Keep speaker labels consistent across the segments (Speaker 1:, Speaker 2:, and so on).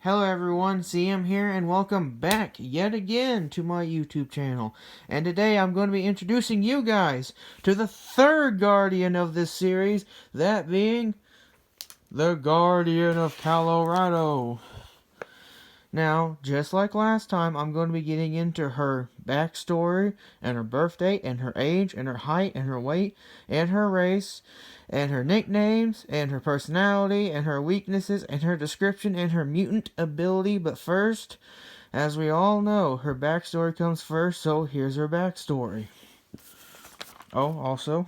Speaker 1: Hello everyone, CM here, and welcome back yet again to my YouTube channel. And today I'm going to be introducing you guys to the third Guardian of this series, that being the Guardian of Colorado. Now, just like last time, I'm going to be getting into her backstory, and her birth date, and her age, and her height, and her weight, and her race, and her nicknames, and her personality, and her weaknesses, and her description, and her mutant ability. But first, as we all know, her backstory comes first, so here's her backstory. Oh, also,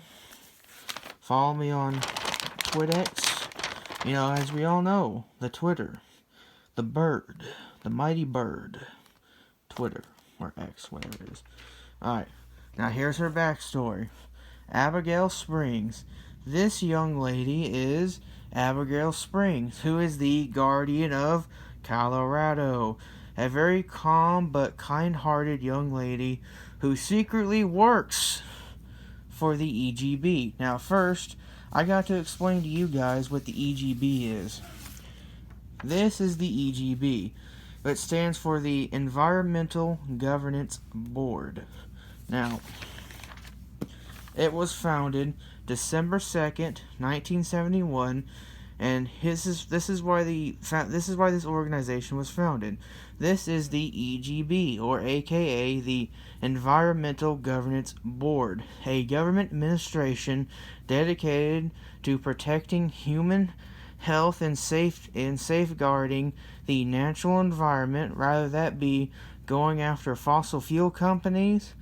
Speaker 1: follow me on TwitX. You know, as we all know, the Twitter, the bird, the mighty bird, Twitter, or X, whatever it is. Alright, now here's her backstory. Abigail Springs. This young lady is Abigail Springs, who is the Guardian of Colorado. A very calm but kind-hearted young lady who secretly works for the EGB. Now first, I got to explain to you guys what the EGB is. This is the EGB. It stands for the Environmental Governance Board. Now, it was founded December 2nd, 1971, and this is why this organization was founded. This is the EGB, or AKA the Environmental Governance Board, a government administration dedicated to protecting human health and safeguarding the natural environment, rather that be going after fossil fuel companies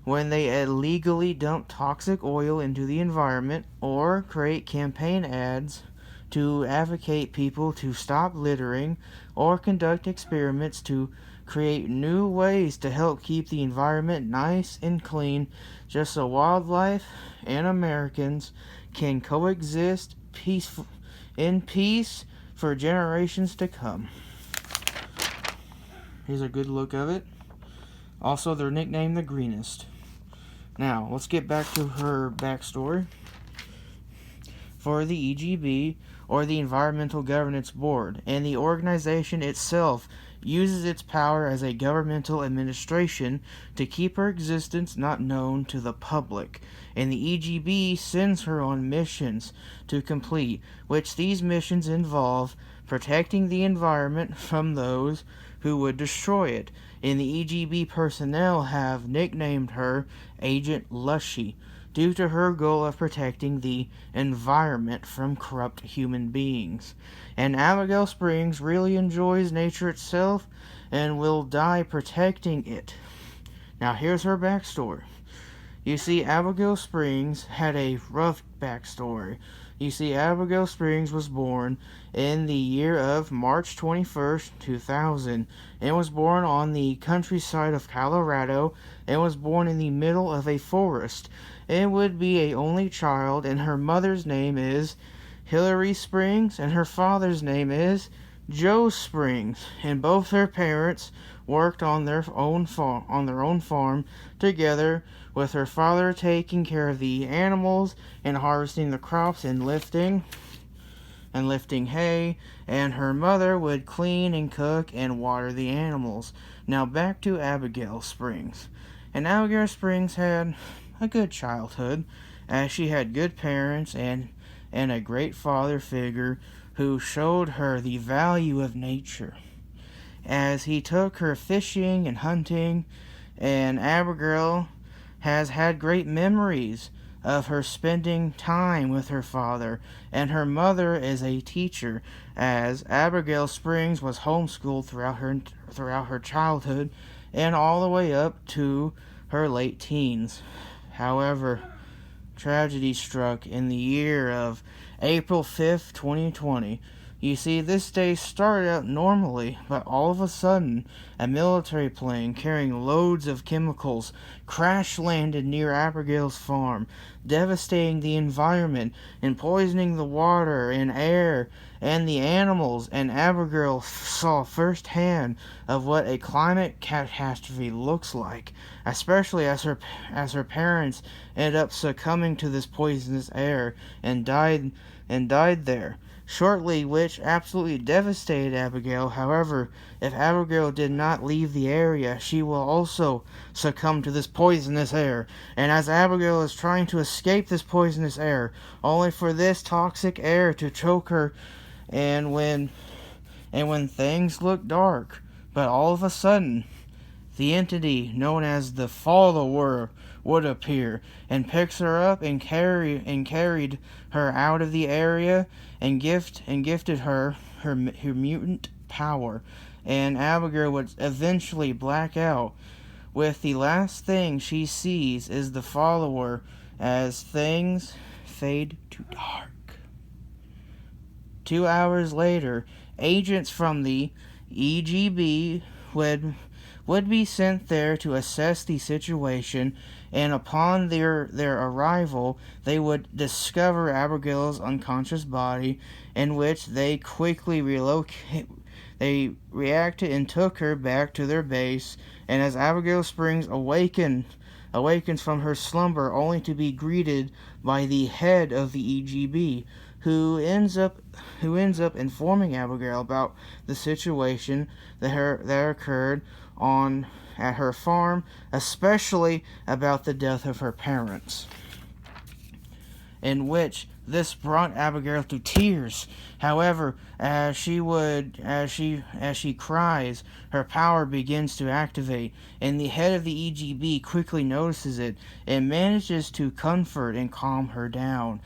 Speaker 1: when they illegally dump toxic oil into the environment, or create campaign ads to advocate people to stop littering, or conduct experiments to create new ways to help keep the environment nice and clean, just so wildlife and Americans can coexist in peace for generations to come. Here's a good look of it. Also, they're nicknamed the Greenest. Now, let's get back to her backstory. For the EGB, or the Environmental Governance Board, and the organization itself uses its power as a governmental administration to keep her existence not known to the public, and the EGB sends her on missions to complete, which these missions involve protecting the environment from those who would destroy it, and the EGB personnel have nicknamed her Agent Leshy, due to her goal of protecting the environment from corrupt human beings. And Abigail Springs really enjoys nature itself and will die protecting it. Now here's her backstory. You see, Abigail Springs had a rough backstory. You see, Abigail Springs was born in the year of March 21st, 2000, and was born on the countryside of Colorado, and was born in the middle of a forest. It would be a only child, and her mother's name is Hillary Springs, and her father's name is Joe Springs, and both their parents worked on their own farm together, with her father taking care of the animals and harvesting the crops and lifting hay, and her mother would clean and cook and water the animals. Now back to Abigail Springs. And Abigail Springs had a good childhood, as she had good parents and a great father figure who showed her the value of nature, as he took her fishing and hunting. And Abigail has had great memories of her spending time with her father, and her mother is a teacher, as Abigail Springs was homeschooled throughout her childhood and all the way up to her late teens. However, tragedy struck in the year of April 5th, 2020. You see, this day started out normally, but all of a sudden, a military plane carrying loads of chemicals crash-landed near Abigail's farm, devastating the environment and poisoning the water and air and the animals, and Abigail saw firsthand of what a climate catastrophe looks like, especially as her parents ended up succumbing to this poisonous air and died there. shortly, which absolutely devastated Abigail. However, if Abigail did not leave the area, she will also succumb to this poisonous air. And as Abigail is trying to escape this poisonous air, only for this toxic air to choke her, and when things look dark, but all of a sudden, the entity known as the follower would appear and picks her up and carried her out of the area and gifted her mutant power. And Abigail would eventually black out, with the last thing she sees is the follower as things fade to dark. 2 hours later, agents from the EGB would be sent there to assess the situation, and upon their arrival, they would discover Abigail's unconscious body, in which they quickly They reacted and took her back to their base, and as Abigail Springs awakens from her slumber, only to be greeted by the head of the EGB, who ends up informing Abigail about the situation that occurred at her farm, especially about the death of her parents, in which this brought Abigail to tears. However, as she cries, her power begins to activate, and the head of the EGB quickly notices it and manages to comfort and calm her down,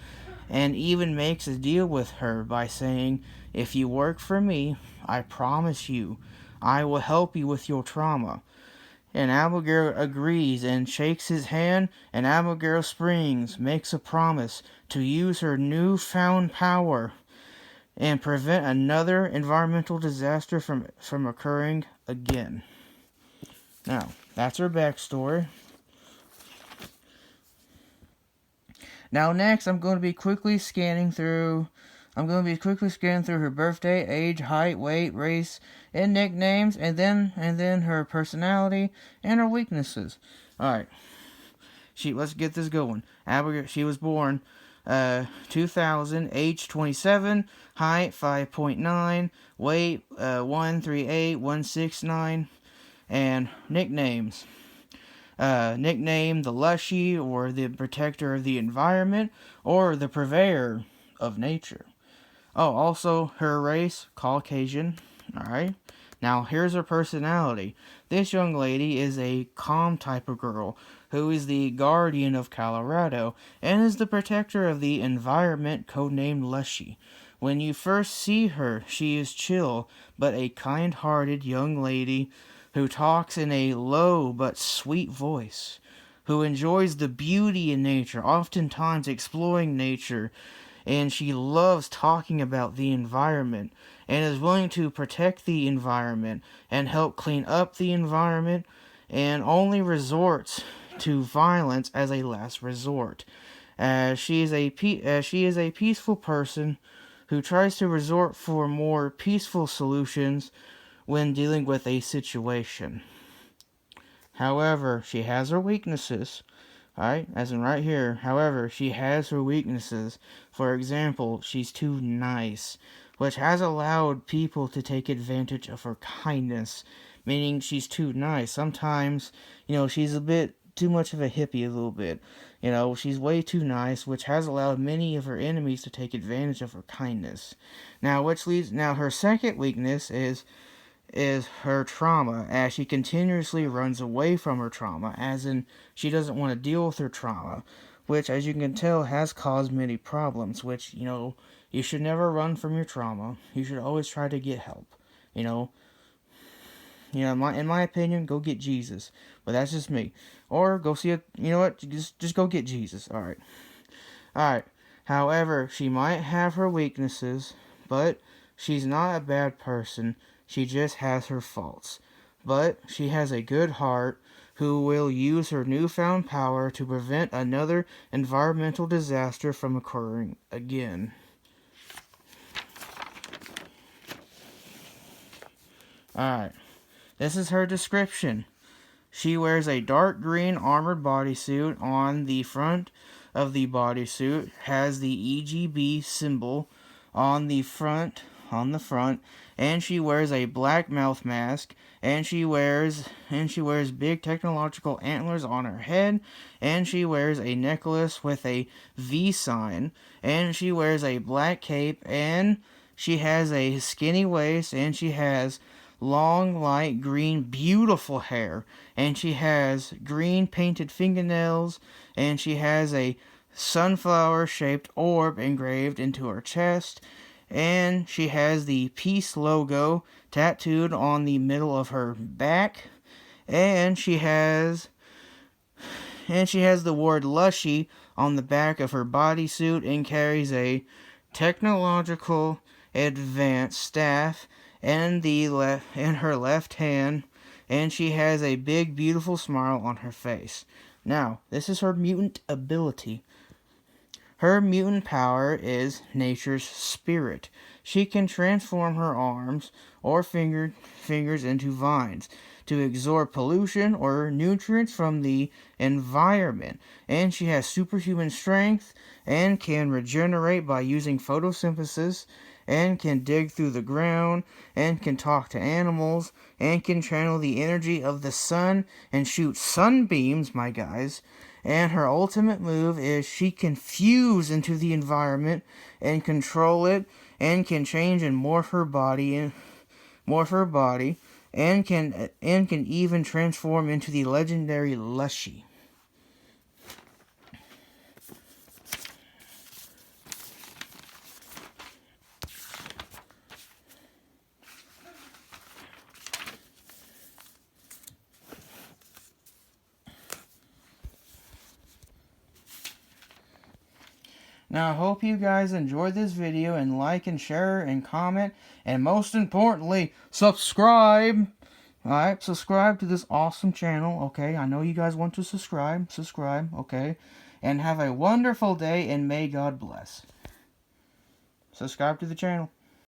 Speaker 1: and even makes a deal with her by saying, "If you work for me, I promise you, I will help you with your trauma." And Abigail agrees and shakes his hand, and Abigail Springs makes a promise to use her newfound power and prevent another environmental disaster from occurring again. Now, that's her backstory. Now next, I'm going to be quickly scanning through her birthday, age, height, weight, race, and nicknames, and then her personality and her weaknesses. All right, let's get this going. Abigail, she was born 2000, age 27, height 5.9, weight 138, 169, and nicknames. Nickname the Leshy, or the protector of the environment, or the purveyor of nature. Oh, also her race, Caucasian. Alright. Now here's her personality. This young lady is a calm type of girl who is the guardian of Colorado and is the protector of the environment, codenamed Leshy. When you first see her, she is chill but a kind-hearted young lady who talks in a low but sweet voice, who enjoys the beauty in nature, oftentimes exploring nature, and she loves talking about the environment, and is willing to protect the environment and help clean up the environment, and only resorts to violence as a last resort. She is a peaceful person who tries to resort for more peaceful solutions when dealing with a situation. However, she has her weaknesses. Alright, as in right here. However, she has her weaknesses. For example, she's too nice, which has allowed people to take advantage of her kindness, meaning she's too nice. Sometimes, she's a bit too much of a hippie a little bit. She's way too nice, which has allowed many of her enemies to take advantage of her kindness. Now, her second weakness is her trauma, as she continuously runs away from her trauma, as in she doesn't want to deal with her trauma, which, as you can tell, has caused many problems, which, you should never run from your trauma. You should always try to get help, in my opinion, go get Jesus, but that's just me. Or go see just go get Jesus. Alright, however, she might have her weaknesses, but she's not a bad person. She just has her faults. But she has a good heart who will use her newfound power to prevent another environmental disaster from occurring again. Alright, this is her description. She wears a dark green armored bodysuit. On the front of the bodysuit has the EGB symbol on the front, and she wears a black mouth mask, and she wears big technological antlers on her head, and she wears a necklace with a V sign, and she wears a black cape, and she has a skinny waist, and she has long, light green, beautiful hair, and she has green painted fingernails, and she has a sunflower shaped orb engraved into her chest, and she has the peace logo tattooed on the middle of her back, and she has the word leshy on the back of her bodysuit, and carries a technological advanced staff in her left hand, and she has a big beautiful smile on her face. Now, this is her mutant ability. Her mutant power is nature's spirit. She can transform her arms or fingers into vines to absorb pollution or nutrients from the environment. And she has superhuman strength and can regenerate by using photosynthesis, and can dig through the ground, and can talk to animals, and can channel the energy of the sun and shoot sunbeams, my guys. And her ultimate move is she can fuse into the environment and control it, and can change and morph her body, and can even transform into the legendary Leshy. Now, I hope you guys enjoyed this video, and like and share and comment, and most importantly, subscribe. Alright, subscribe to this awesome channel, okay? I know you guys want to subscribe, okay? And have a wonderful day, and may God bless. Subscribe to the channel.